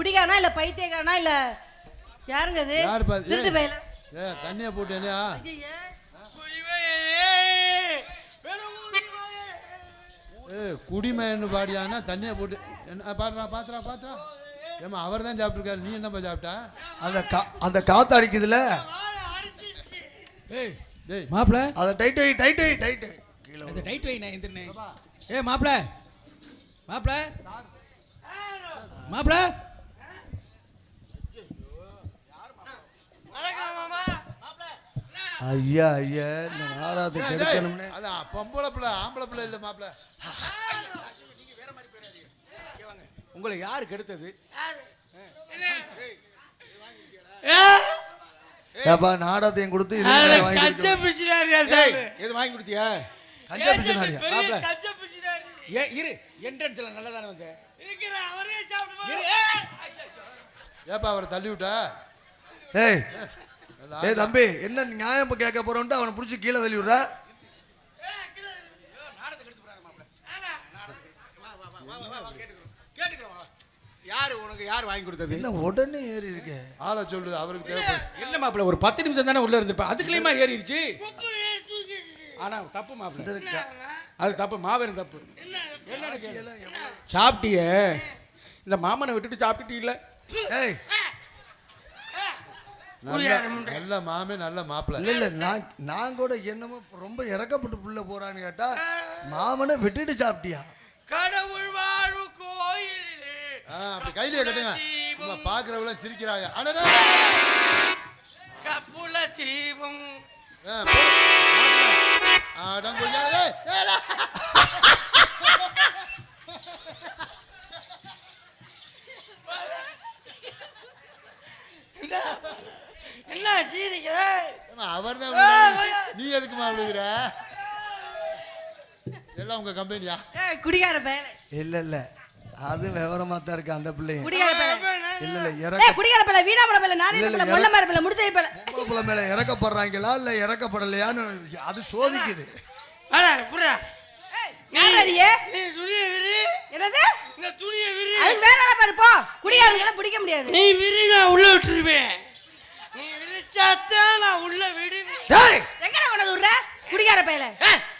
குடிகாரனா இல்ல பைத்தியக்காரனா இல்ல யாருங்க அது? யார் பாத்து? திருட்டு பையல. தண்ணிய போட்டேனியா? குடிமைன்னு பாடியானா தண்ணிய போட்டு என்ன பாடுறா பாத்துறா. ஏமா அவர் தான் சாப்பிட்டுருக்காரு, நீ என்னப்பா சாப்பிட்டா? அந்த காத்து அடிக்குதுல. ஏய் டேய் மாப்ள, அத டைட் கீழ அந்த டைட் வை. நான் எந்திரனே. ஏய் மாப்ள ஐயா இந்த நாடாத்து கெடுக்கணும்னே. அத பொம்பளை பிள்ளை ஆம்பளை பிள்ளை இல்ல மாப்ள. நீங்க வேற மாதிரி பேராதீங்க. இங்க வாங்க. உங்களை யார் கெடுத்தது? ஏப்பா நாடாத்தையும் கொடுத்து இது வாங்கி கஞ்ச பிச்சினாரியா? எது வாங்கி கொடுத்தியா? கஞ்சா பிசினாரியா? மாப்ள கஞ்ச பிச்சினாரி. இரு, என்ட்ரன்ஸ்ல நல்லதானே வந்த. இருக்கிற அவரே சாப்பிடு. இரு. ஏப்பா அவரை தள்ளி விட்டா? ஏய் தம்பி, என்ன நியாயம் கேட்க போறோம்ட்டு அவனை புடிச்சு கீழே தள்ளி விடுற. யாரு உனக்கு யார் வாங்கி கொடுத்தது? என்ன உடனே ஏறி இருக்கு? ஆளை சொல்லு, அவருக்கு தேவைப்படும். இல்ல மாப்ள, ஒரு 10 நிமிஷம் தானே உள்ள இருந்திருப்ப, அதுக்குள்ளேயுமா ஏறிடுச்சு? ஆனா தப்பு மாப்ள, அது தப்பு, மாபெரும் தப்பு. சாப்பிட்டிய இந்த மாமனை விட்டுட்டு சாப்பிட்டுட்டீல்ல? ஏய் நல்ல மாமே நல்ல மாப்பிள்ள. இல்ல நான் கூட என்னமோ ரொம்ப இறக்கப்பட்டு புள்ள போறான்னு கேட்டா மாமனை விட்டுட்டு சாப்பிட்டியா? கடவுள் வாழ்வு கோயிலே அப்படி கையிலே கட்டுங்க. நம்ம பாக்குறவங்க சிரிக்கிறாங்க. அடடா கப்புல தீபம் அடங்கொய்யாலே. என்ன சீரிக்கிற? அவர் நீ எதுக்கு மாறுகிற? எல்லாம் உங்க கம்பெனியா? குடிகார பையல. இல்ல அது விவரமா தான் இருக்கு அந்த பிள்ளை. குடிகார பையல. இல்ல குடிகார பையல, வீணாமட பையல, நாரிய பையல, மொள்ளமார பையல, முடிச்சை பையல. பொம்பளை புள்ள மேல இறக்கப்படுறாங்களா இல்ல இறக்கப்படலையான்னு அது சோதிக்குது. அட புறா. யாரடியே? நீ துணியை விரி. என்னது? இந்த துணியை விரி. அது வேற ஆளா பாரு போ. குடிகாரங்கள பிடிக்க முடியாது. நீ விரி, நான் உள்ள விட்டுருவேன். நீ விரிச்சாத்தான் நான் உள்ள விடுவேன். டேய் எங்கடா கொண்டு விடுற? குடிகார பையல.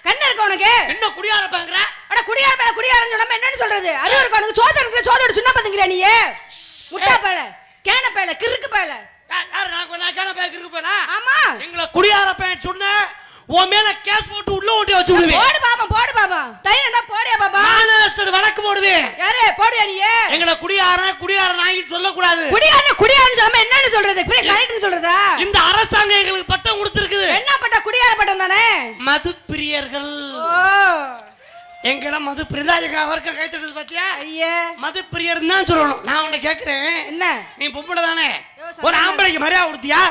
கண்ணு இருக்க உனக்கு? என்ன குடியார பாங்கற? அட குடிகார பையல குடிகாரன்னு சொன்னா என்னன்னு சொல்றது? அறிவு இருக்க உனக்கு? சோதோட சுண்ணா பதுங்கற நீ. முட்டா பையல, கேன பையல, கிறுக்கு பையல. யார் நான் கேன பையல கிறுக்கு பையல? ஆமா. எங்கள குடியார பையன் சொன்ன உன் மேல கேஸ் போட்டு உள்ள ஓட்டி வச்சு விடுவேன். போடு பாபா. தைரியம்டா போடியா பாபா. மானஸ்டர் வழக்கு போடுவேன். யாரே போடியா நீ? எங்கள குடியார நாயின்னு சொல்லக் கூடாது. குடியாரன்னு சொன்னா என்னன்னு சொல்றது? இப்படி கரெக்ட்னு சொல்றதா? இந்த அரசாங்கம் எங்களுக்கு பட்டம் கொடுத்திருக்குது. என்ன பட்டம்? குடியார பட்டம் தானே. மது பிரியர்கள். ஓ எங்கள மது பிரியர். எங்க அவர்க்க கை தட்டது பாத்தியா? ஐயே மது பிரியர் தான் சொல்லணும். நான் உன்னை கேக்குறேன், என்ன நீ பொம்பளை தானே? ஒரு ஆம்பளைக்கு மரியாதை கொடுத்தியா?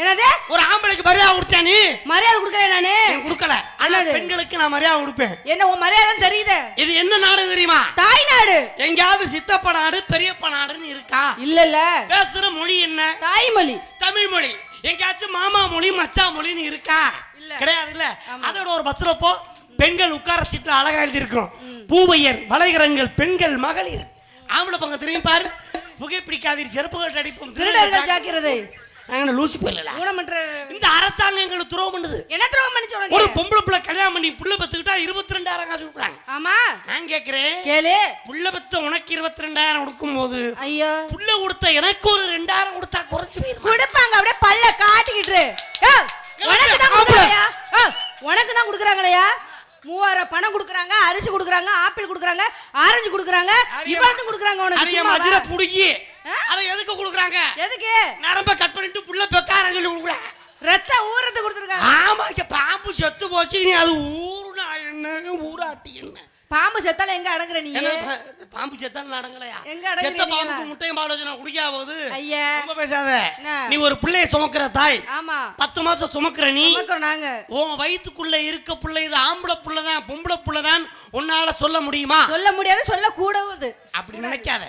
என்னது? ஒரு ஆம்பளைக்கு மரியாதை கொடுத்தியா? நீ மரியாதை கொடுக்கல. நானு கொடுக்கல. ஆனா பெண்களுக்கு நான் மரியாதை கொடுப்பேன். என்ன உன் மரியாதை தெரியுது? இது என்ன நாடு தெரியுமா? தாய் நாடு. எங்கயாவது சித்தப்ப நாடு பெரியப்ப நாடுன்னு இருக்கா? இல்ல. பேசுற மொழி என்ன? தாய்மொழி, தமிழ் மொழி. எங்கயாச்சும் மாமா மொழி மச்சா மொழின்னு இருக்கா? கிடையாது. இல்ல அதோட ஒரு பஸ்ல போ, பெண்கள் உட்கார சீட்ல அழகா எழுதி இருக்கும், பூவையர் வளைகரங்கள் பெண்கள் மகளிர். ஆம்பளை பங்க தெரியும் பாரு. புகைப்பிடிக்காதீர், செருப்புகள் அடிப்போம், திருடர்கள் ஜாக்கிரதை. நாங்க லூசி போயிடல. இந்த அரசாங்கம் எங்களுக்கு துரோகம் பண்ணுது. என்ன துரோகம் பண்ணிச்சு உனக்கு? ஒரு பொம்பளை பிள்ளை கல்யாணம் பண்ணி புள்ள பெத்துக்கிட்டா 22,000 காசு கொடுக்குறாங்க. ஆமா. நான் கேக்குறேன், கேளு. புள்ள பெத்த உனக்கு 22,000 கொடுக்கும் போது ஐயோ புள்ள கொடுத்த எனக்கு ஒரு 2,000 கொடுத்தா குறைச்சு போயிரும். கொடுப்பாங்க. அப்படியே பல்ல காட்டிக்கிட்டு. உனக்கு தான் கொடுக்குறாங்கயா? உனக்கு தான் கொடுக்குறாங்களையா? 3000 பணம் கொடுக்குறாங்க, அரிசி கொடுக்குறாங்க, ஆப்பிள் கொடுக்குறாங்க, ஆரஞ்சு கொடுக்குறாங்க, இவ்வளவு கொடுக்குறாங்க உனக்கு. அரிய மஜ்ர புடிங்கி அத எதுக்கு கொடுக்குறாங்க? எதுக்கு? நரம்ப கட் பண்ணிட்டு புள்ள பெக்காரன்னு சொல்லி கொடுக்குறாங்க. ரத்த ஊறத்து கொடுத்துருக்காங்க. ஆமா, பாம்பு செத்து போச்சு. நீ அது ஊருனா என்ன ஊராட்டி என்ன? பாம்பு செத்தால எங்க அடங்குற நீ? பாம்பு செத்தால அடங்கலையா? எங்க அடங்குற? செத்த பாம்புக்கு முட்டையும் பால் வச்சு நான் குடிக்காம போகுது. ஐயா ரொம்ப பேசாத. நீ ஒரு பிள்ளைய சுமக்கிற தாய். ஆமா. 10 மாசம் சுமக்கிற நீ. நாங்க உன் வயித்துக்குள்ள இருக்க புள்ள இது ஆம்பளை புள்ளதான் பொம்பளை புள்ளதான் உன்னால சொல்ல முடியுமா? சொல்ல முடியாது, சொல்ல கூடாது. அப்படி நினைக்காத.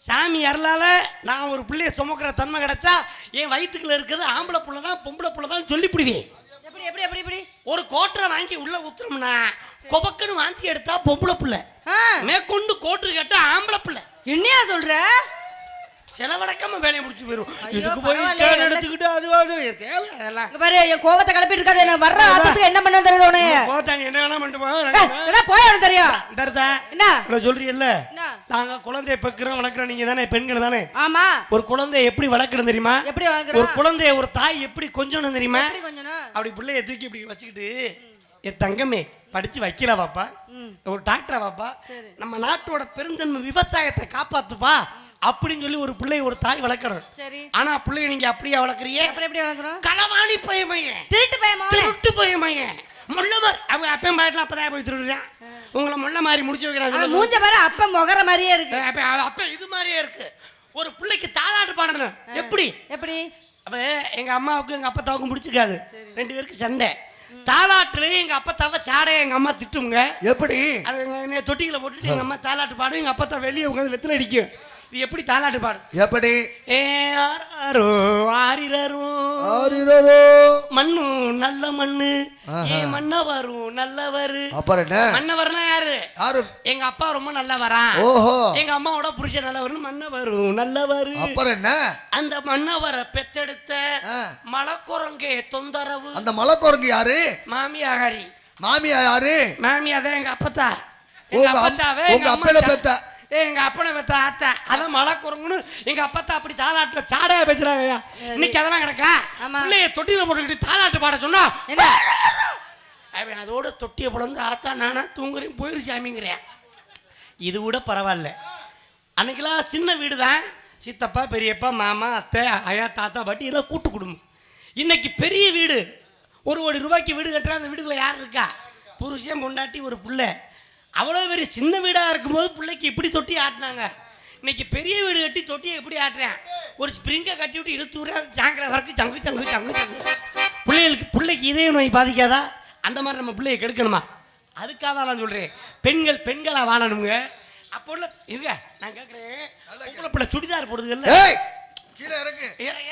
சாமி அருளால நான் ஒரு பிள்ளைய சுமக்கிற தன்மை கிடைச்சா என் வயிற்றுக்குள்ள இருக்கிறது ஆம்பளை புள்ளதான் பொம்பளை புள்ளதான் சொல்லிவிடுவேன். எப்படி எப்படி எப்படி எப்படி? ஒரு கோட்டரை வாங்கி உள்ள ஊத்துறோம்னா கொபக்குன்னு வாந்தி எடுத்தா பொம்பளை புள்ள, மேற்கொண்டு கோட்டு கேட்டா ஆம்பளை பிள்ளை. என்னையா சொல்ற? செலவடக்காம வேலையை முடிச்சு போயிரும். ஐயோ, இதுக்கு போய் பரவாயில்லையே, ஸ்கேன் எடுத்துக்கிட்டு அது தேவை அதெல்லாம். இங்க பாரு, என் கோவத்தை கிளப்பிட்டு இருக்காது. எனக்கு வர்ற ஆத்தத்துக்கு என்ன பண்ண தெரியுது உனக்கு? போத்தாங்க என்ன வேணா பண்ணிட்டு இதெல்லாம் போய் அவனுக்கு தெரியும். தரதா என்ன சொல்றீங்கல்ல, என்ன? நாங்க குழந்தைய பெக்கிறோம் வளர்க்குறோம். நீங்க தானே பெண்கள் தானே? ஆமா. ஒரு குழந்தைய எப்படி வளர்க்கணும் தெரியுமா? எப்படி வளர்க்கறோம்? ஒரு குழந்தைய ஒரு தாய் எப்படி கொஞ்சணும் தெரியுமா? எப்படி கொஞ்சம் அப்படி பிள்ளைய தூக்கி இப்படி வச்சுக்கிட்டு, என் தங்கமே படிச்சு வைக்கல பாப்பா, ஒரு டாக்டரா பாப்பா, நம்ம நாட்டோட பெருந்தன்மை விவசாயத்தை காப்பாத்துப்பா அப்படின்னு சொல்லி ஒரு பிள்ளை ஒரு தாய் வளர்க்கணும். சரி. ஆனா பிள்ளைய நீங்க அப்படியே வளர்க்குறீங்க. அப்புறம் எப்படி வளர்க்கறோம்? களவாணி பயமையே, திருட்டு பயமா? திருட்டு பயமையே, முள்ளமாரி. அவங்க அப்பன் பாயட்லாம் அப்பதான் போய் திருடுறான். உங்களை முள்ள மாதிரி முடிச்சு வைக்கிறாங்க. மூஞ்ச பாரு, அப்ப முகர மாதிரியே இருக்கு. அப்ப இது மாதிரியே இருக்கு. ஒரு பிள்ளைக்கு தாலாட்டு பாடணும். எப்படி எப்படி? அப்ப எங்க அம்மாவுக்கு எங்க அப்பத்தாவுக்கும் பிடிச்சிக்காது. 2 பேருக்கு சண்டை. தாலாட்டுல எங்க அப்பத்தாவ சாடைய எங்க அம்மா திட்டுங்க. எப்படி? அது தொட்டிகளை போட்டுட்டு எங்க அம்மா தாலாட்டு பாடும், எங்க அப்பத்தா வெளியே உட்காந்து வெத்தலை அடிக்கும். இது எப்படி தாலாட்டு பாடும்? எப்படி? ஏ ஆராரோ ஆரிரரோ ஆரிரரோ மண்ணு நல்ல மண்ணு, ஏ மன்னவரும் நல்லவரு. அப்புறம் என்ன? மன்னவர்னா யாரு? யாரு? எங்க அப்பா ரொம்ப நல்லவரா. ஓஹோ. எங்க அம்மாவோட புருஷன் நல்லவரு. மன்னவரும் நல்லவரு. அப்புறம் என்ன? அந்த மன்னவரை பெத்தெடுத்த மலக்குரங்கே தொந்தரவு. அந்த மலைக்குரங்கு யாரு? மாமியாரி. மாமியா யாரு? மாமியா தான் எங்க அப்பத்தா. எங்க அப்பத்தாவே உங்க அப்பன பெத்த. எங்க அப்பனை பெத்த ஆத்தா. அதான் மலக்குரங்குன்னு எங்க அப்பத்தா அப்படி தாலாட்டுல சாடையா பேசுறாங்க. இன்னைக்கு அதெல்லாம் கிடக்கா? பிள்ளைய தொட்டியில போட்டுக்கிட்டு தாலாட்டு பாட சொன்னா அவன் அதோட தொட்டியை புலந்து ஆத்தா நானா தூங்குறேன் போயிருச்சாமிங்கிறேன். இது கூட பரவாயில்ல. அன்னைக்கெல்லாம் சின்ன வீடு தான். சித்தப்பா பெரியப்பா மாமா அத்தை ஐயா தாத்தா பாட்டி எல்லாம் கூட்டு குடும்பம். இன்னைக்கு பெரிய வீடு. 1 கோடி ரூபாய்க்கு வீடு கட்டுற அந்த வீடுக்குள்ள யார் இருக்கா? புருஷன் பொண்டாட்டி ஒரு பிள்ளை. அவ்வளோ பெரிய சின்ன வீடாக இருக்கும்போது பிள்ளைக்கு இப்படி தொட்டி ஆட்டினாங்க. இன்னைக்கு பெரிய வீடு கட்டி தொட்டியை எப்படி ஆட்டுறேன்? ஒரு ஸ்ப்ரிங்கை கட்டி விட்டு இழுத்து விடுறேன். ஜாங்கிற வரைக்கும் சங்கு சங்கு சங்கு சங்கு. பிள்ளைக்கு இதய நோய் பாதிக்காதா? அந்த மாதிரி நம்ம பிள்ளையை கெடுக்கணுமா? அதுக்காக தான் நான் சொல்கிறேன், பெண்களாக வாழணுங்க. அப்போ உள்ள இருங்க, நான் கேட்குறேன், பொம்பளை பிள்ளை சுடிதார் போடுதுல்ல, கீழே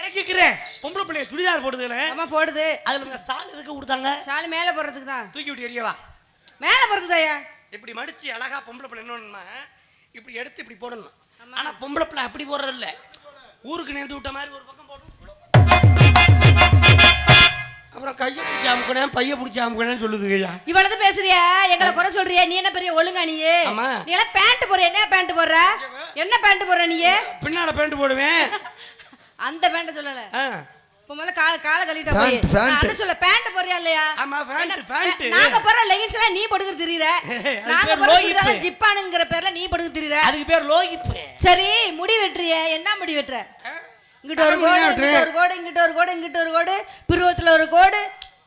இறக்கிக்கிறேன். பொம்பளை பிள்ளைய சுடிதார் போடுதுல, அம்மா போடுது. அதில் சால் எதுக்கு கொடுத்தாங்க? சால் மேலே போடுறதுக்கு தான். தூக்கி விட்டு எரியவா? மேலே போடுறதுக்கு ஐயா. இப்படி மடிச்சு அழகா பொம்பளை பிள்ளை என்னன்னா இப்படி எடுத்து இப்படி போடணும். ஆனா பொம்பளை பிள்ளை அப்படி போடுறது இல்ல. ஊருக்கு நேர்ந்து விட்ட மாதிரி ஒரு பக்கம் போடணும். அப்புறம் கையை பிடிச்சி அமுக்கணும், பைய பிடிச்சி அமுக்கணும்னு சொல்லுது. ஐயா இவ்வளவு பேசுறிய, எங்களை குறை சொல்றிய. நீ என்ன பெரிய ஒழுங்கா? நீ எல்லாம் பேண்ட் போடுற. என்ன பேண்ட் போடுற? என்ன பேண்ட் போடுற? நீ பின்னால பேண்ட் போடுவேன். அந்த பேண்ட் சொல்லல. இப்ப முதல்ல கால கழிட்டா போய் அத சொல்ல. பேண்ட் போறியா இல்லையா? ஆமா பேண்ட். நாங்க போற லெகின்ஸ் எல்லாம் நீ போடுறது தெரியற. நாங்க போற சுடிதார் ஜிப்பானுங்கற பேர்ல நீ போடுறது தெரியற. அதுக்கு பேர் லோகிப்பு. சரி, முடி வெட்றிய. என்ன முடி வெட்ற? இங்கிட்ட ஒரு கோடு, இங்கிட்ட ஒரு கோடு, இங்கிட்ட ஒரு கோடு, இங்கிட்ட ஒரு கோடு, பிருவத்துல ஒரு கோடு.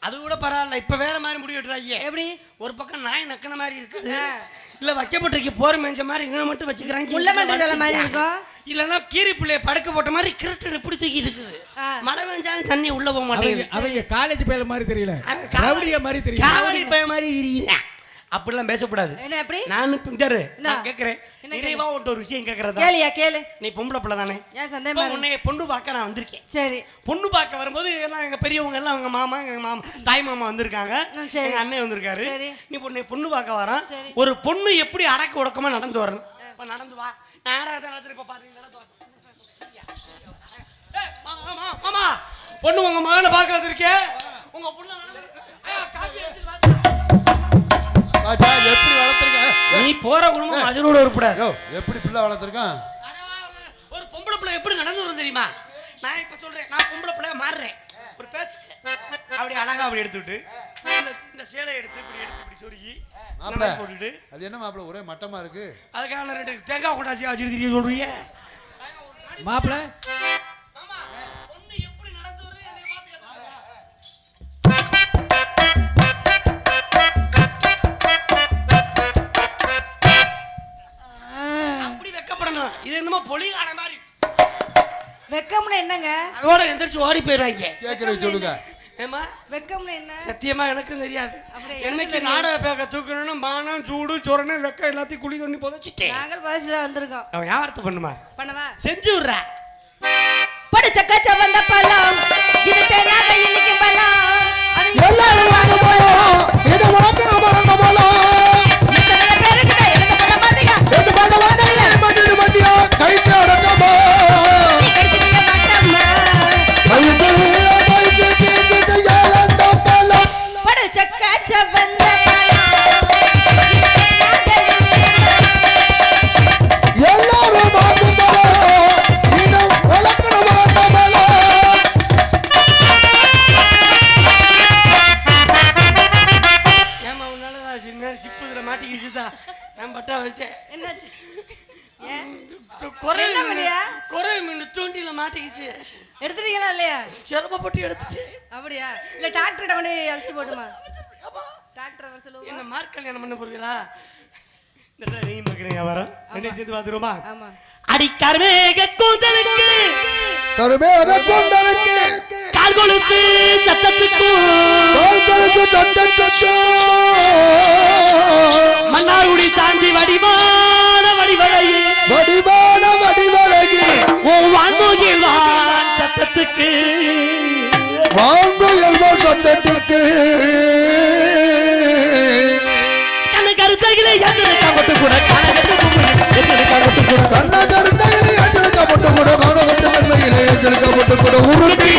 அது கூட பரவாயில்ல. இப்ப வேற மாதிரி முடி வெட்டுறாங்க. எப்படி? ஒரு பக்கம் நாய் நக்கன மாதிரி இருக்குது, இல்ல வைக்கப்பட்டிருக்க போர் மேஞ்ச மாதிரி இங்க மட்டும் வச்சுக்கிறாங்க. முள்ள மண்டல மாதிரி இருக்கும். இல்லன்னா கீரி பிள்ளைய படுக்க போட்ட மாதிரி கிரட்டு இப்படி தூக்கி இருக்குது. மழை பெஞ்சாலும் தண்ணி உள்ள போக மாட்டேங்குது. அவங்க காலேஜ் பையல மாதிரி தெரியல, ரவுடியா மாதிரி தெரியல, காவலி பைய மாதிரி தெரியுறேன். அப்படிலாம் பேசக்கூடாது. என்ன எப்படி? நானும் பிங்கரு நான் கேக்குறேன். நிறைவா ஒரு விஷயம் கேக்குறதா? கேளியா கேளு. நீ பொம்பளை பிள்ளை தானே? ஏன் சந்தேகமா? உன்னை பொண்ணு பார்க்க நான் வந்திருக்கேன். சரி. பொண்ணு பார்க்க வரும்போது எல்லாம் எங்க பெரியவங்க எல்லாம் எங்க மாமா தாய் மாமா வந்திருக்காங்க, எங்க அண்ணன் வந்திருக்காரு. நீ பொண்ணு பார்க்க வரான். ஒரு பொண்ணு எப்படி அடக்க ஒடுக்கமா நடந்து வரணும். இப்ப நடந்து வா. நாடகத்தை நடத்துற இப்ப பாருங்க. மாமா பொண்ணு உங்க மகனை பார்க்க வந்திருக்கேன். உங்க பொண்ணு எப்படி வளர்த்துருக்க? நீ போற குடும்பம் அஜரோட உருப்பட. எப்படி பிள்ளை வளர்த்துருக்கான்? ஒரு பொம்பளை பிள்ளை எப்படி நடந்து வரும் தெரியுமா? நான் இப்ப சொல்றேன், நான் பொம்பளை பிள்ளைய மாறுறேன். ஒரு பேச்சு அப்படி அழகா அப்படி எடுத்துட்டு இந்த சேலை எடுத்து இப்படி சொருகி போட்டுட்டு. அது என்ன மாப்பிள்ள ஒரே மட்டமா இருக்கு? அதுக்கான 2 தேங்காய் கொண்டாச்சி வச்சுட்டு திரிய சொல்றீங்க மாப்பிள்ள. இது என்னமோ பொலிகான மாதிரி. வெக்கம்னா என்னங்க? அதோட எந்திரிச்சு ஓடி போயிடுவாங்க. கேக்குறது சொல்லுங்க. ஏமா வெக்கம்னா என்ன? சத்தியமா எனக்கும் தெரியாது. என்னைக்கு நாடக பேக்க தூக்கணும்னு மானம் சூடு சொரணை வெக்க எல்லாத்தையும் குழி தண்ணி புதைச்சிட்டேன். நாங்கள் புதைச்சு வந்திருக்கோம். அவன் வியாபாரத்தை பண்ணுமா? பண்ணவா? செஞ்சு விடுறா. படிச்ச கச்ச வந்த பழம் இது தேனாக இன்னைக்கு பழம். எல்லாரும் வாங்க போறோம். இது உனக்கு நம்ம போறோம். எத்தனை பேருக்கு இந்த பழம் மாட்டிக்கிச்சுதான் நான் பட்டா வச்சேன். என்னாச்சு? ஏன்? குறை என்ன பண்ணியா? மீன் தூண்டில மாட்டிக்கிச்சு. எடுத்துட்டீங்களா இல்லையா? சிரமப்பட்டு எடுத்துச்சு. அப்படியா? இல்ல டாக்டர்கிட்ட கொண்டு அழைச்சிட்டு போட்டுமா? டாக்டர் வர சொல்லுவோம். என்ன மார்க் கல்யாணம் பண்ண போறீங்களா? இந்த இடத்துல நீயும் பார்க்குறீங்க வரோம் ரெண்டே சேர்த்து பார்த்துருமா? ஆமா. அடி கருமேக கூந்தலுக்கு கருமேக கூந்தலுக்கு கால் கொலுசு சத்தத்துக்கும் மன்னார்குடி சாந்தி வடிவான வடிவழகி ஓ வான்மோகில்வான் சத்தத்துக்கு கண்ண கருத்தகிலே எச்சரிக்கா கொட்டு கூட எச்சரிக்கா கொட்டு கூட உருட்டி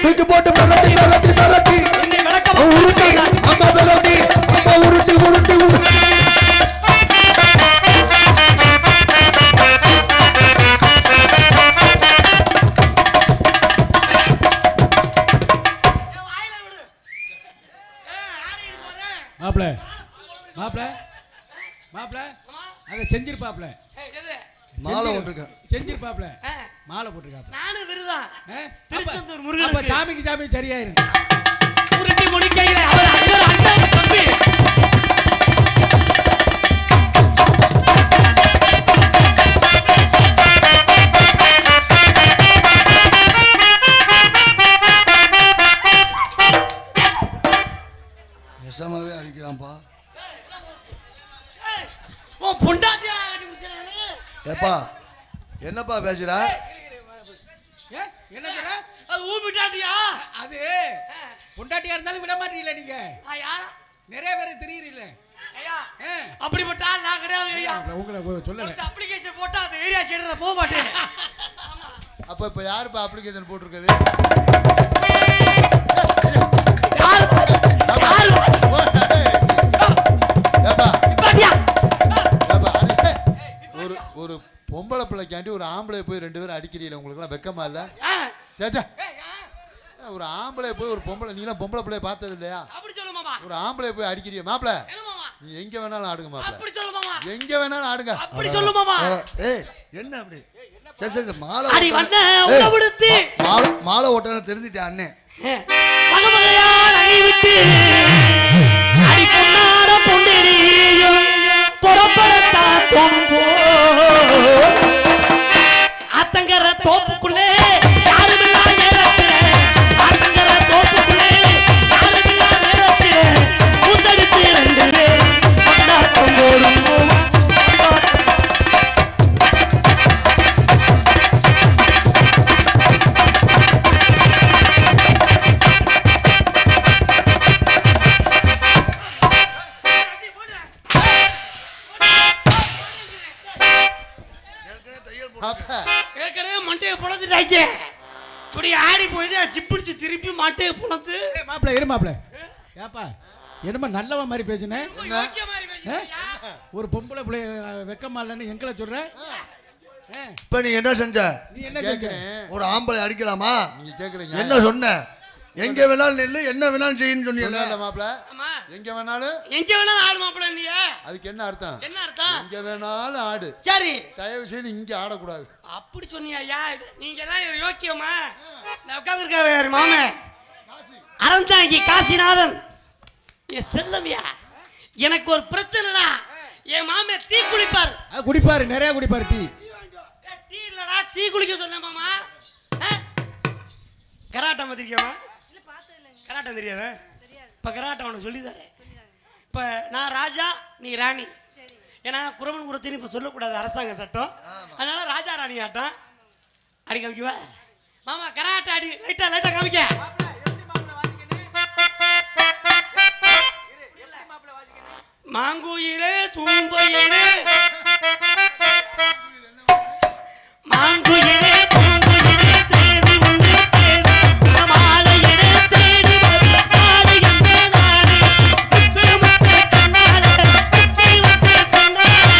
தூக்கி போட்டு மிரட்டி உருட்டி அம்மா மிரட்டி அம்மா உருட்டி மாப்பிள அதை செஞ்சிருப்பாப்ல. மாலை போட்டிருக்கேன். செஞ்சிருப்பாப்ல. மாலை போட்டிருக்காப்ல. நானும் விருதா திருச்செந்தூர் அப்ப முருகன் சாமி சரியாயிரு. உருட்டி முடிக்கையில அவர் அண்ணன் தம்பி விஷமாவே அடிக்கிறான்ப்பா. பொண்டாட்டியா ஏப்பா என்னப்பா பேசுற? என்ன சொல்ற? அது ஊபிட்டாட்டியா? அது பொண்டாட்டியா இருந்தாலும் விட மாட்டீங்களா நீங்க? யாரா? நிறைய பேர் தெரியுறீல்ல. ஐயா அப்படிப்பட்ட ஆள் நான் கிடையாது ஐயா. உங்களை சொல்லல. அப்ளிகேஷன் போட்டா அந்த ஏரியா சைடுல போக மாட்டேன். அப்ப இப்ப யாருப்பா அப்ளிகேஷன் போட்டிருக்குது? ஒரு பொம்பளை பிள்ளைக்காண்டி ஒரு ஆம்பளை போய் 2 பேரும் அடிக்கிறீங்களா? உங்களுக்கு எல்லாம் வெக்கமா இல்ல? சேச்சா ஒரு ஆம்பளை போய் ஒரு பொம்பளை, நீ எல்லாம் பொம்பளை பிள்ளைய பார்த்தது இல்லையா? ஒரு ஆம்பளை போய் அடிக்கிறீங்க மாப்பிள. நீ எங்க வேணாலும் ஆடுங்க மாப்பிள. எங்க வேணாலும் ஆடுங்க. அப்படி சொல்லு மாமா. ஏய் என்ன அப்படி? சரி மாலை அடி வண்ண உடவுடுத்தி மாலை ஓட்டன தெரிஞ்சிட்டே அண்ணே. மகமகையா நகை விட்டு அடி பொன்னாட பொன்னேரியும் புறப்படத்தா தொம்போ ஆத்தங்கர தோப்புக்குள்ளே யாருமில்லா நேரத்திலே ஆத்தங்கர தோப்புக்குள்ளே யாருமில்லா நேரத்திலே முத்தடித்து 2 பேர் கொண்டாட்டம் போடும் ஏற்கனவே மண்டையை புலந்துட்டாங்க. இப்படி ஆடி போய் சிப்பிடிச்சு திருப்பி மண்டையை புலந்து. மாப்பிள இரு மாப்பிள. ஏப்பா என்னமா நல்லவன் மாதிரி பேசுனே? ஒரு பொம்பளை பிள்ளை வெக்கமா இல்லைன்னு எங்களை சொல்ற? இப்ப நீ என்ன செஞ்ச? நீ என்ன கேட்க? ஒரு ஆம்பளை அடிக்கலாமா? நீங்க கேக்குறீங்க என்ன சொன்ன? எங்க வேணாலும் நெல்லு என்ன வேணாலும் செய்யன்னு சொன்னீங்க மாப்பிள. எங்க வேணாலும் ஆடு மாப்பிள. இல்லையா? அதுக்கு என்ன அர்த்தம்? என்ன அர்த்தம்? எங்க வேணாலும் ஆடு. சரி தயவு செய்து இங்க ஆடக்கூடாது. அப்படி சொன்னியா? நீங்க எல்லாம் யோக்கியமா? நான் உட்காந்துருக்காரு மாமே அறந்தாங்கி காசிநாதன் என் செல்லமியா. எனக்கு ஒரு பிரச்சனைடா. என் மாமே டீ குளிப்பார். குடிப்பாரு, நிறைய குடிப்பாரு டீ. டீ இல்லடா, டீ குளிக்க சொன்னேன் மாமா. கராட்டா மாதிரிக்கமா? கராட்டம் தெரியாத? இப்போ கராட்டம் உனக்கு சொல்லி தரேன். இப்போ நான் ராஜா, நீ ராணி. ஏன்னா குரவன் குரத்தின்னு இப்போ சொல்லக்கூடாது, அரசாங்க சட்டம். அதனால ராஜா ராணி ஆட்டம் அடி காமிக்குவா மாமா. கராட்டா அடி லைட்டா காமிக்க. மாங்குயிலே தூம்பையிலே மாங்குயிலே தூம்பையிலே தேடி உண்டு தேடி மாலையிலே தேடி வந்து மாலை எங்கே நானே முத்து முத்து கண்ணாலே முத்து முத்து கண்ணாலே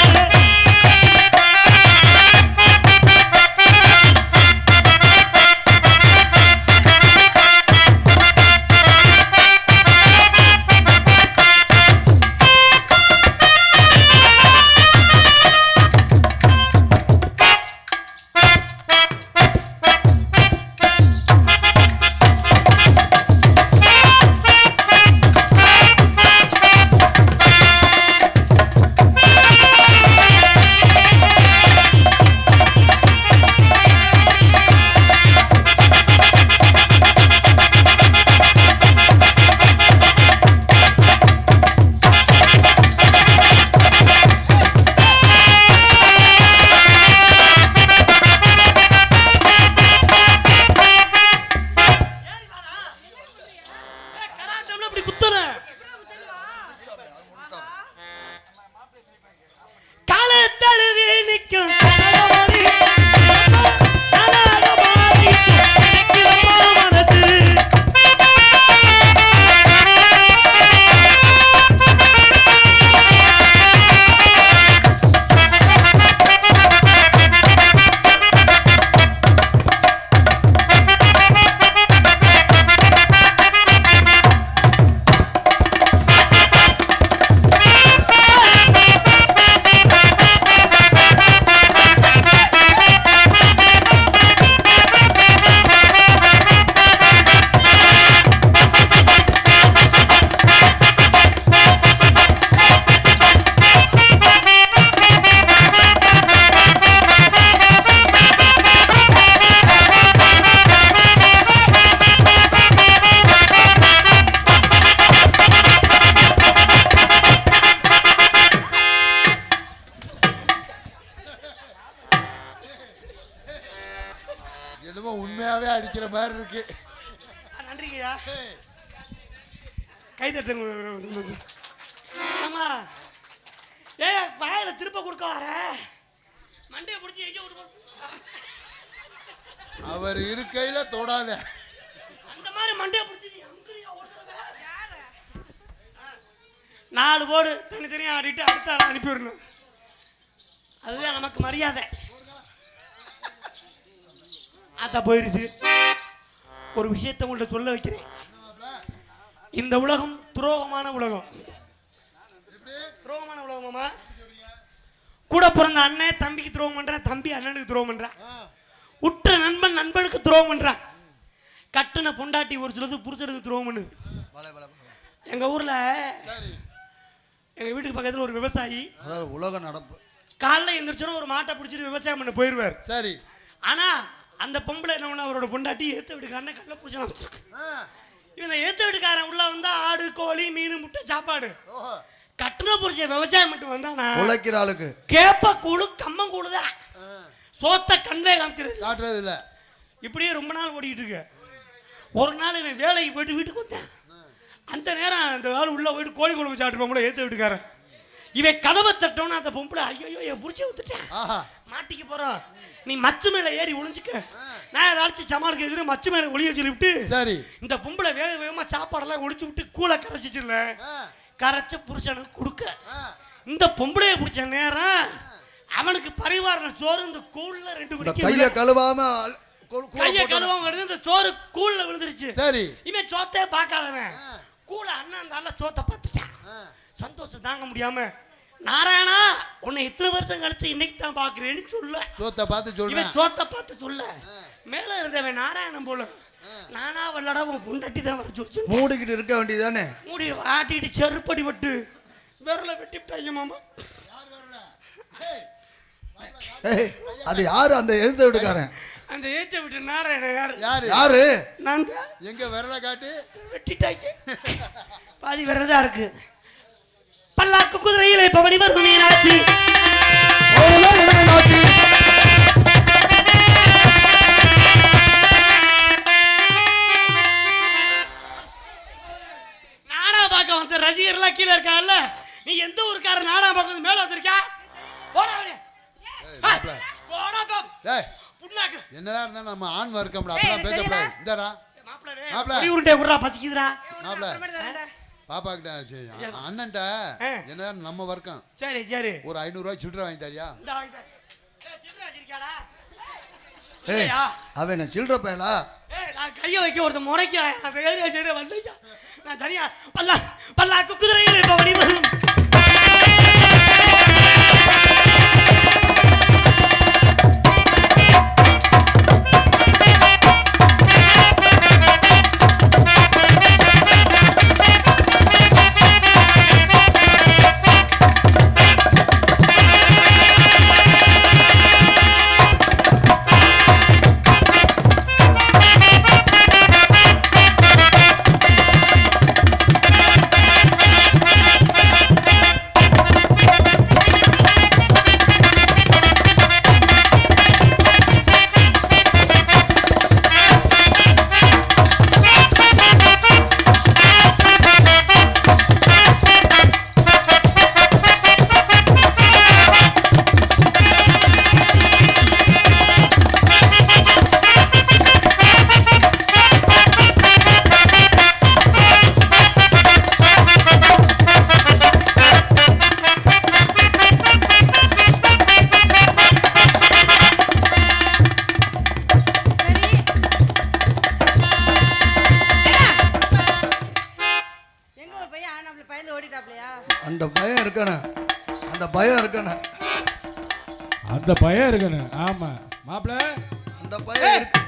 வைக்கிற மாதிரி இருக்கு. நன்றிங்கய்யா. கை தட்டுங்க சந்தோஷம். ஆமா ஏ வாயில திருப்ப கொடுக்க வர மண்டையை பிடிச்சி எங்க விட்டு அவர் இருக்கையில தொடாத. அந்த மாதிரி மண்டையை பிடிச்சி நீ அங்குறியா ஓடுறத? 4 போடு தனித்தனியா ஆடிட்டு அடுத்த ஆள் அனுப்பி விடணும். அதுதான் நமக்கு மரியாதை. அதான் போயிருச்சு. ஒரு விஷயத்தை உங்கள்கிட்ட சொல்ல வைக்கிறேன். இந்த உலகம் துரோகமான உலகம். துரோகமான உலகமாமா. கூட பிறந்த அண்ணன் தம்பிக்கு துரோகம் பண்றான், தம்பி அண்ணனுக்கு துரோகம் பண்றான், உற்ற நண்பன் நண்பனுக்கு துரோகம் பண்றான், கட்டுன பொண்டாட்டி ஒரு சிலது புருஷனுக்கு துரோகம் பண்ணுது. எங்க ஊர்ல எங்க வீட்டுக்கு பக்கத்துல ஒரு விவசாயி உலக நடப்பு காலைல எந்திரிச்சோன்னா ஒரு மாட்டை பிடிச்சிட்டு விவசாயம் பண்ண போயிருவார். சரி. ஆனா அந்த பொம்பளை என்ன பண்ண அவரோட பொண்டாட்டி ஏத்த வீட்டுக்காரனை கல்ல புடிச்சு அமைச்சிருக்கு. இவன் ஏத்த வீட்டுக்காரன் உள்ள வந்தா ஆடு கோழி மீன் முட்டை சாப்பாடு. கட்டுன புரிச்ச விவசாயம் மட்டும் வந்தானா உழைக்கிற ஆளுக்கு கேப்ப கூழு கம்மம் கூழுதான் சோத்த கண்ணே காட்டுறது இல்ல. இப்படியே ரொம்ப நாள் ஓடிக்கிட்டு இருக்கு. ஒரு நாள் இவன் வேலைக்கு போயிட்டு வீட்டுக்கு வந்தேன். அந்த நேரம் அந்த ஆள் உள்ள போயிட்டு கோழி குழம்பு சாப்பிட்டு பொம்பளை ஏத்த வீட்டுக்காரன். இவன் கதவை தட்டோன்னா அந்த பொம்பளை ஐயோ என் புடிச்சு விட்டுட்டேன் மாட்டிக்க போறோம், நீ மச்சு மேல ஏறி ஒளிஞ்சுக்க, நான் ஏதாச்சும் சமாளிக்க மச்சு மேல ஒளிய சொல்லிவிட்டு சரி இந்த பொம்பளை வேக வேகமா சாப்பாடெல்லாம் ஒளிச்சு விட்டு கூழ கரைச்சிச்சுல கரைச்ச புருஷனுக்கு கொடுக்க. இந்த பொம்பளைய பிடிச்ச நேரம் அவனுக்கு பரிவாரண சோறு இந்த கூழ்ல 2 மணிக்கு கைய கழுவாம வருது. இந்த சோறு கூழ்ல விழுந்துருச்சு. சரி இவன் சோத்தே பார்க்காதவன் கூழ அண்ணன் அந்த ஆள சோத்தை பார்த்துட்டான். சந்தோஷம் தாங்க முடியாம நாராயணா உன்னை இத்தனை வருஷம் கழிச்சு இன்னைக்கு தான் பாக்குறேன்னு சொல்ல சோத்தை பார்த்து சொல்ல சோத்தை பார்த்து சொல்ல மேல இருந்தவன் நாராயணன் போல நானா வல்லடா உன் பொண்டாட்டி தான் வர சொல்லி மூடிக்கிட்டு இருக்க வேண்டியதானே. மூடி ஆட்டிட்டு செருப்படி பட்டு விரல வெட்டிவிட்டாங்க மாமா. அது யாரு அந்த எழுந்த வீட்டுக்காரன்? அந்த ஏத்த விட்டு நாராயணன் யாரு யாரு? நான் எங்க விரல காட்டு வெட்டிட்டாங்க. பாதி விரல் தான் இருக்கு. பல்லாக்கு குதிரையிலே பவனி வரும் மீனாட்சி நாடா பார்க்க வந்த ரசிகர்லாம் கீழே இருக்காங்கல்ல, நீ எந்த ஊருக்கார நாடா பார்க்க மேல வந்திருக்கா? என்னதான் இருந்தா நம்ம ஆண் வர்க்கம்டா, அப்பலாம் பேசக்கூடாது. இந்தடா மாப்ள உருண்டை குறா பசிக்குதுடா. மாப்ள பாப்பா கிட்ட அண்ணன்ட்ட என்னதான் நம்ம வர்க்கம். சரி சரி ஒரு 500 ரூபாய் சில்லறை வாங்கி தரியா? அவன் சில்லற பயலா? நான் கைய வைக்க ஒருத்த முறைக்க வந்தீங்க. நான் தனியா பல்லாக்கு குதிரையில் இப்ப வடி வரும். அந்த பயம் இருக்கணும், அந்த பயம் இருக்கணும், அந்த பயம் இருக்கணும். ஆமா மாப்பிள்ள அந்த பயம் இருக்கு.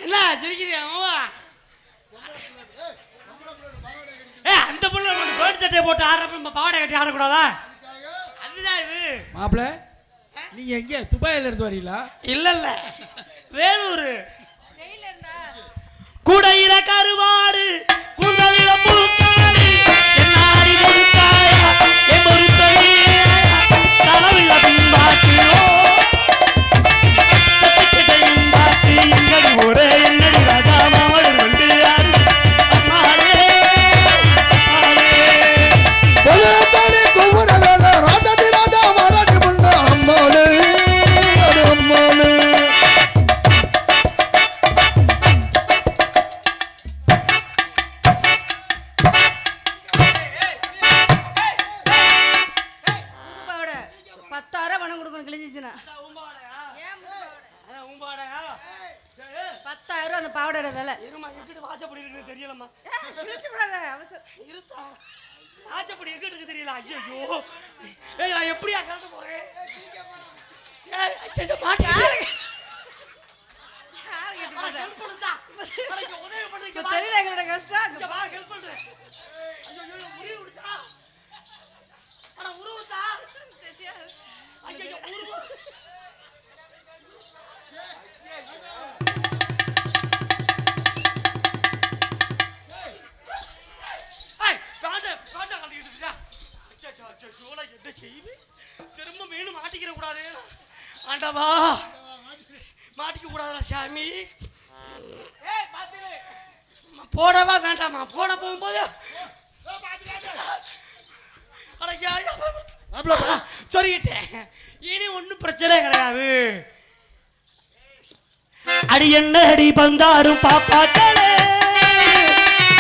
என்ன சிரிக்கிறியா மாமா? அந்த புள்ள பேர்ட் சட்டையை போட்டு ஆடுறப்ப நம்ம பாவாடை கட்டி ஆடக்கூடாதா? அதுதான் இது. மாப்பிள்ள நீங்க எங்க துபாயில இருந்து வரீங்களா? இல்ல வேலூர். குடையில கருவாடு குந்தலில பூக்காடு என்னாடி முழுக்காயா என் பொறுத்தவே தலைவில பின்பா பாவாடோட விலை. இருமா எங்கிட்ட வாசப்படி இருக்குன்னு தெரியலம்மா. இழுச்சு விடாத அவசரம். இருத்தா வாசப்படி எங்கிட்டு இருக்கு தெரியல. ஐயோ ஏய் நான் எப்படியா கலந்து போறேன்? ஏய் அச்சோ மாட்டி யாரு கேட்டு போதா? ஹெல்ப் பண்ணுடா. எனக்கு உதவி பண்ணுங்க. இப்ப தெரியல எங்களோட கஷ்டம். இங்க வா ஹெல்ப் பண்றேன். ஐயோ உருவி விடுடா. அட உருவுடா. ஐயோ உருவு. திரும்ப மீன் மாட்டிக்கிற கூடாது. ஆண்டவா மாட்டிக்க கூடாதா சாமி? போடவா வேண்டாமா? போட போகும்போது சொல்லிக்கிட்டேன். இனி ஒன்றும் பிரச்சனை கிடையாது. அடி என்ன அடி பந்தாரும் பாப்பாக்களே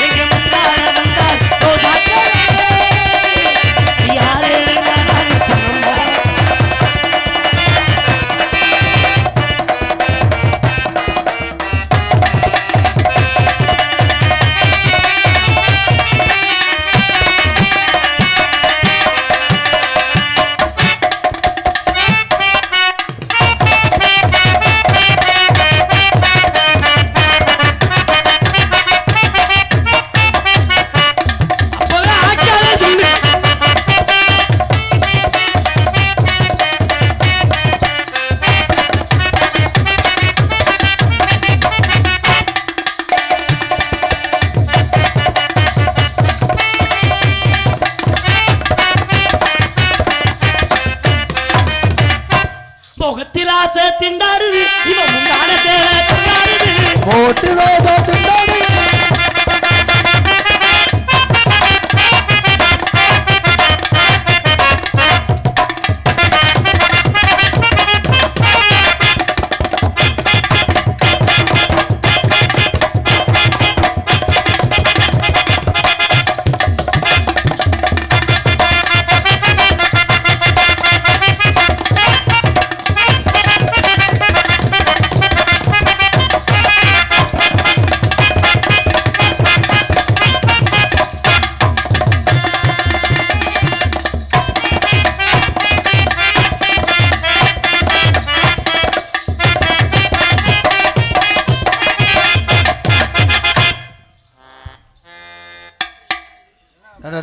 எங்க முன்னால வந்தார் ரோஜாக்களே யாரே முகத்திராச திண்டாடுது இவன் முந்தான சேர திண்டாடுது போட்டு ரோஜா திண்டாடு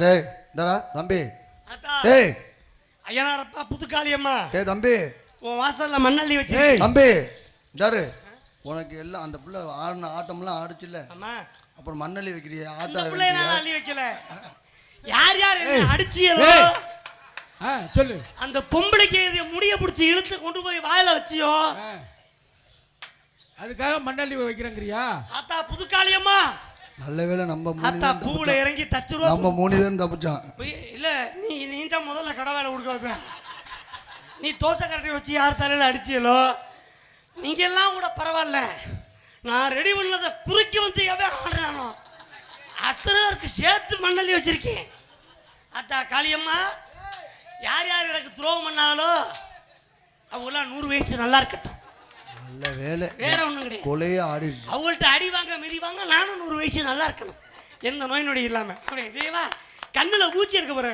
டேய் இந்தடா தம்பி. டேய் ஐயனாரப்பா புதுக்காளியம்மா டேய் தம்பி உன் வாசல்ல மண்ணள்ளி வச்சு தம்பி இந்தாரு உனக்கு எல்லாம் அந்த பிள்ளை ஆடின ஆட்டம்லாம் ஆடிச்சுல்ல. அம்மா அப்புறம் மண்ணள்ளி வைக்கிறிய அந்த ஆட்டா பிள்ளைய நான் வைக்கிறிய. அள்ளி வைக்கல. யார் யார் என்ன அடிச்சியலோ சொல்லு. அந்த பொம்பளைக்கு இதை முடிய பிடிச்சி இழுத்து கொண்டு போய் வாயில வச்சியோ அதுக்காக மண்ணள்ளி வைக்கிறேங்கிறியா? ஆத்தா புதுக்காளியம்மா நல்ல வேளை நம்ம ஆத்தா பூவுல இறங்கி தச்சுருவா. நம்ம 3 பேரும் தப்பிச்சான். இல்ல நீ தான் முதல்ல கடை வேலை கொடுக்க. நீ தோசை கரண்டி வச்சு யார் தலையில அடிச்சியலோ நீங்க எல்லாம் கூட பரவாயில்ல. நான் ரெடி பண்ணதை குறுக்கி வந்து எவன் ஆடுறானோ அத்தனை பேருக்கு சேர்த்து மண்ணள்ளி வச்சிருக்கேன். அத்தா காளியம்மா யார் யார் எனக்கு துரோகம் பண்ணாலோ அவங்களாம் 100 வயசு நல்லா இருக்கட்டும். நல்ல வேலை வேற ஒண்ணும் கிடையாது. கொலையே ஆடிடுச்சு. அவங்கள்ட்ட அடி வாங்க மிதி வாங்க நானும் 100 வயசு நல்லா இருக்கணும். எந்த நோய் நொடி இல்லாம அப்படியே செய்வா. கண்ணுல ஊச்சி எடுக்க போற.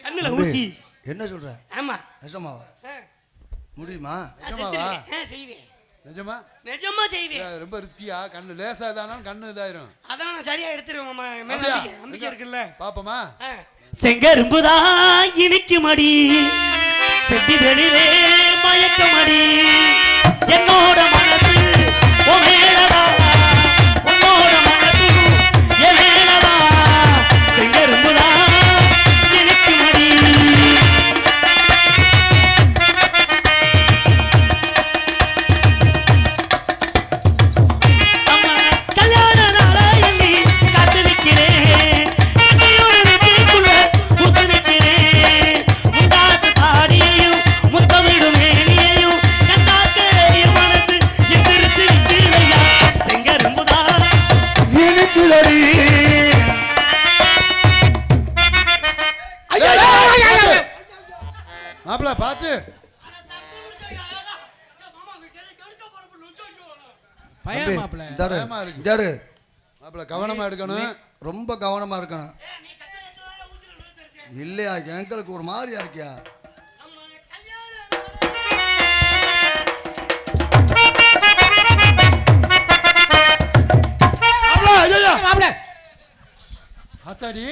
கண்ணுல ஊச்சி என்ன சொல்ற? ஆமா நிஜமாவா? முடியுமா? செய்வேன். நிஜமா நிஜமா செய்வேன். ரொம்ப ரிஸ்கியா? கண்ணு லேசா இதானாலும் கண்ணு இதாயிரும். அதான் நான் சரியா எடுத்துருவேன் மாமா. மேல நம்பிக்கை இருக்குல்ல. பாப்போமா? செங்கரும்புதான் இனிக்குமடி செட்டிகளிலே மயக்கமடி என்னோட மனது உமேலவா உன்னோட மனது எமேலவா செங்கரும்புதான் இனிக்குமடி. நம்ம கல்யாண நாளை எண்ணி காத்து நிற்கிறேன். இன்னையோட வீட்டுக்குள்ள ஊத்து நிற்கிறேன். முந்தாத்து தாடியையும் முத்தமிடும் மேனியையும் கண்டாக்க என் மனசு எந்திரிச்சு நிற்கிறையா. பயமா இருக்கு. இந்தாரு மாப்பிள்ள கவனமா எடுக்கணும். ரொம்ப கவனமா இருக்கணும். இல்லையா எங்களுக்கு ஒரு மாதிரியா இருக்கியா? மாப்பிள ஆத்தாடி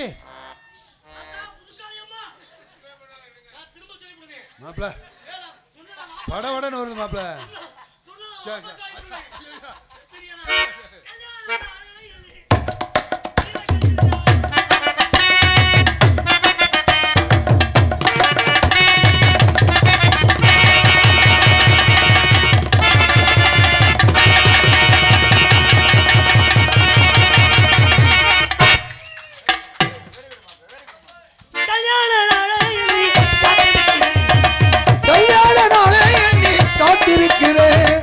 மாப்பிள்ள படவடன்னு வருது மாப்பிள்ள. சரி, சரி. கல்யாண நாளே எண்ணி காத்திருக்கிறேன்.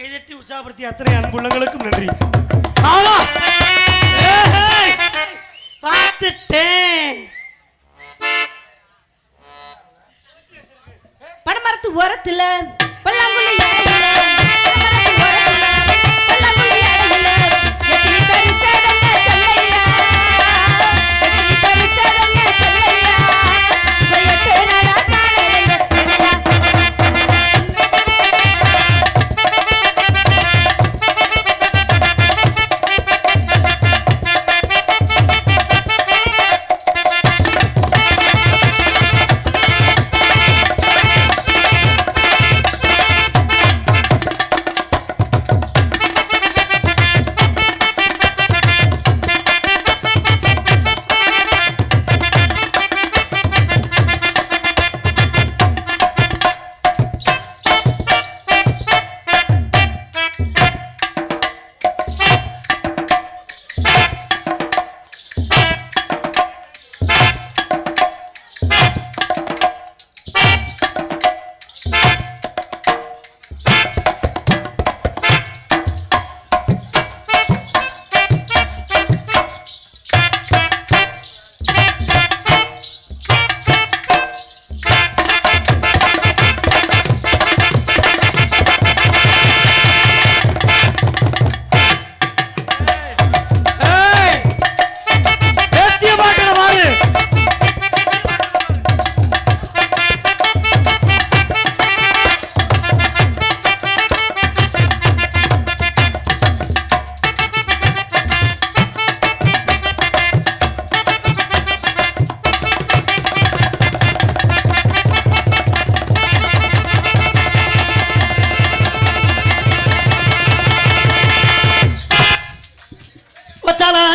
கைதட்டி உற்சாகப்படுத்தி அத்தனை அன்புள்ளங்களுக்கும் நன்றி. ஆமா ஏய், பார்த்துட்டேன். படமரத்து ஓரத்துல பல்லாங்குழி இடையில, படமரத்து ஓரத்துல பல்லாங்குழி இடையில, எத்தனை பறிச்சதென்ன சொல்லையா, எத்தனை பறிச்சதென்ன சொல்லையா, போயிட்டு நடா காலையில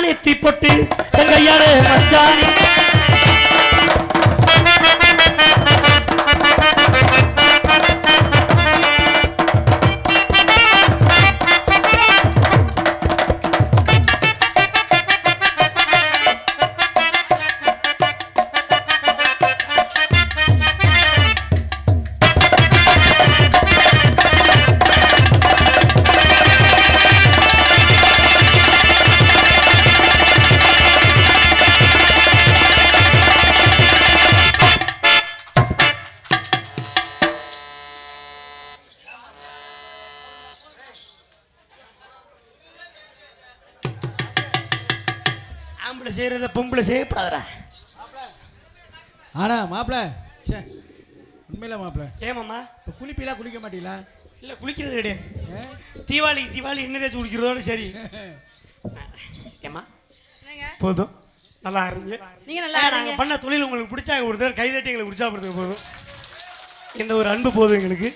நெத்தி பொட்டு கையாடு மச்சானி ஆம்பளை செய்யறத பொம்பளை செய்யப்படாதடா. ஆனா மாப்பிள சே உண்மையில மாப்பிள ஏமாம்மா இப்போ குளிப்பீங்களா குளிக்க மாட்டீங்களா? இல்ல குளிக்கிறது கிடையாது. தீபாவளி என்ன தேய்ச்சி குளிக்கிறதோட சரி. ஏமா என்னங்க போதும், நல்லா ஆடுறீங்க. நீங்க நல்லா நாங்க ஆடுறீங்க. பண்ண தொழில் உங்களுக்கு பிடிச்சா ஒரு தடவை கைதட்டி எங்களுக்கு உற்சாகப்படுத்துங்க போதும். இந்த ஒரு அன்பு போதும் எங்களுக்கு.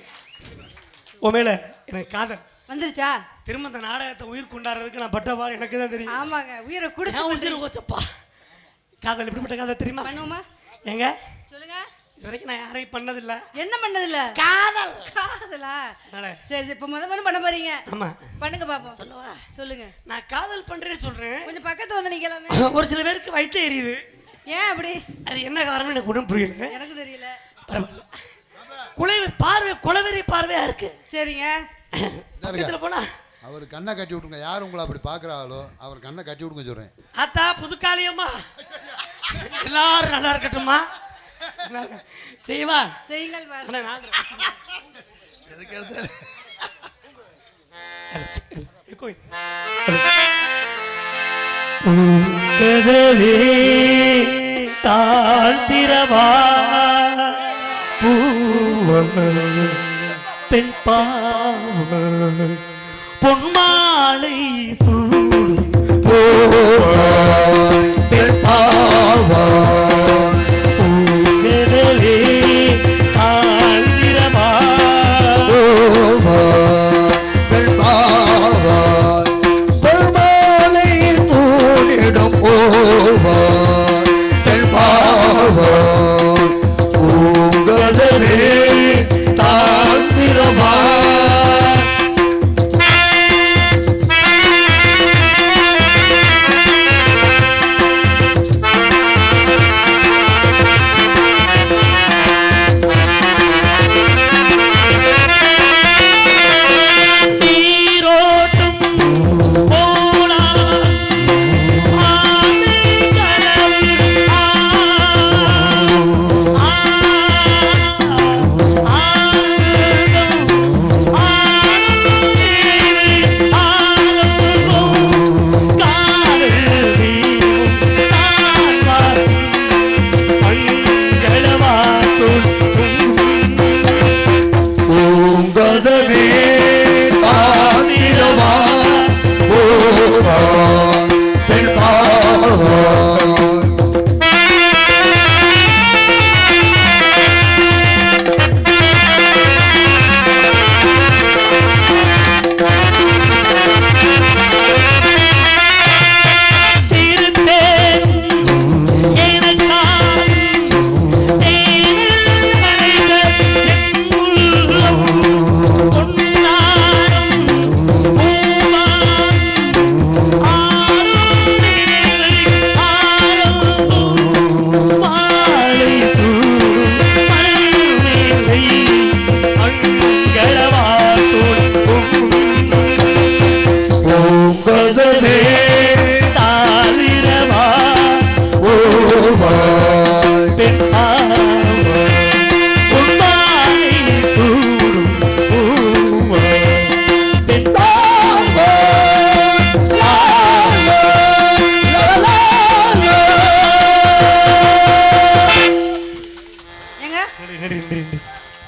உன் மேல எனக்கு காதல் வந்துருச்சா? திரும்ப இந்த நாடகத்தை உயிர் கொண்டாடுறதுக்கு நான் பட்ட பாடு எனக்கு தான் தெரியும். ஆமாங்க, உயிரை நான் கொடுத்து உயிர் கோச்சப்பா. காதல் எப்படிப்பட்ட காதல் தெரியுமா? பண்ணுவோமா? ஏங்க சொல்லுங்க. இது வரைக்கும் நான் யாரையும் பண்ணதில்ல. என்ன பண்ணதில்ல? காதல். காதலா? அதனால சரி, இப்ப முதல்ல பண்ண போறீங்க. ஆமா பண்ணுங்க பாப்போம். சொல்லவா? சொல்லுங்க. நான் காதல் பண்றேன்னு சொல்றேன். கொஞ்சம் பக்கத்துல வந்து நிக்கலாமே. ஒரு சில பேருக்கு வயிற்று எரியுது. ஏன் அப்படி? அது என்ன காரணம் எனக்கு ஒன்றும் புரியல. எனக்கு தெரியல. பரவாயில்ல. குலவெறி பார்வையா இருக்கு. சரிங்க. பக்கத்துல போனா அவர் கண்ணை கட்டி விட்டுங்க. யார் உங்களை அப்படி பார்க்குறாங்களோ அவர் கண்ணை கட்டி விடுங்க சொல்கிறேன். ஆத்தா புதுக்காளியம்மா எல்லாரும் நல்லா இருக்கட்டும்மா. செய்வா செய்யுங்கள் பாரு. எதுக்கு எடுத்தாலும் கதவே தாழ்த்திரவா பெண் பொன்மாலை சூடும் பெண் கதவே தாழ்த்திரவா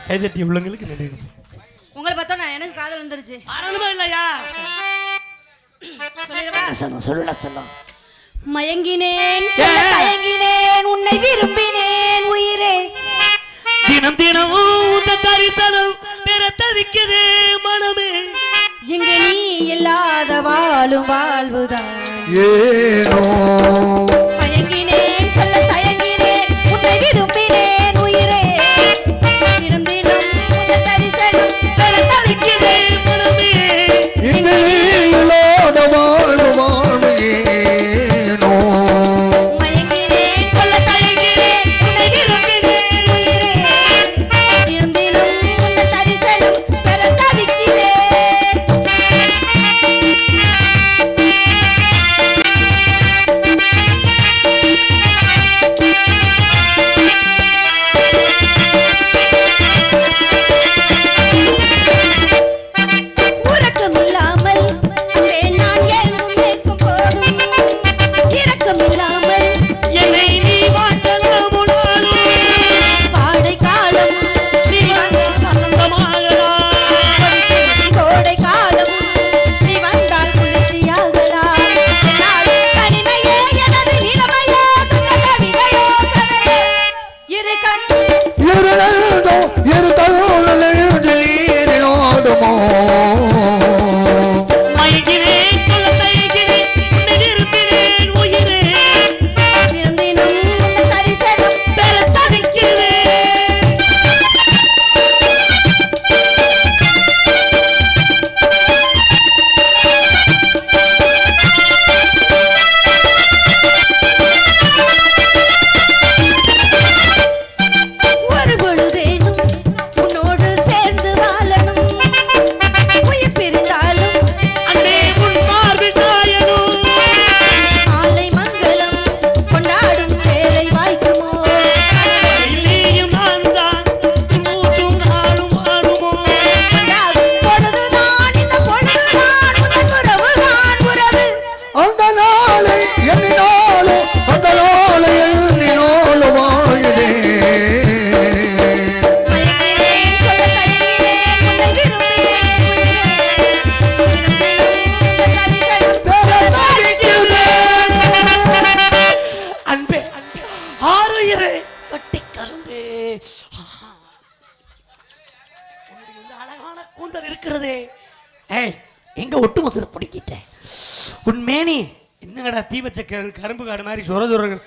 கைதட்டி உள்ளங்களுக்கு நன்றி. உங்களை பார்த்தா எனக்கு காதல் வந்துருச்சு. ஆரம்பமே இல்லையா? சொல்லுடா சொல்லும். மயங்கினேன் சொல்ல தயங்கினேன் உன்னை விரும்பினேன் உயிரே. தினம் தினமும் உந்த தரிசனம் பெற தவிக்குது மனமே. இங்க நீ இல்லாத வாழும் வாழ்வுதான் ஏனோ. மயங்கினேன் சொல்ல தயங்கினேன் உன்னை விரும்பினேன் உயிரே. தினம் தினம் உந்த தரிசனம் பெற தவிக்குது மனமே. இங்க நீ இல்லாத வாழ்வு ஏனோ. மயங்கினேன் சொல்ல தயங்கினேன் உன்னை விரும்பினேன் உயிரே. தினம் தினம் உந்த தரிசனம் பெற தவிக்கிறேன். என்பது இருக்கிறது. ஏய் எங்க ஒட்டு மொசர பிடிக்கிட்ட உன் மேனி என்னடா தீ வச்ச கரும்பு காடு மாதிரி சொர சொரங்க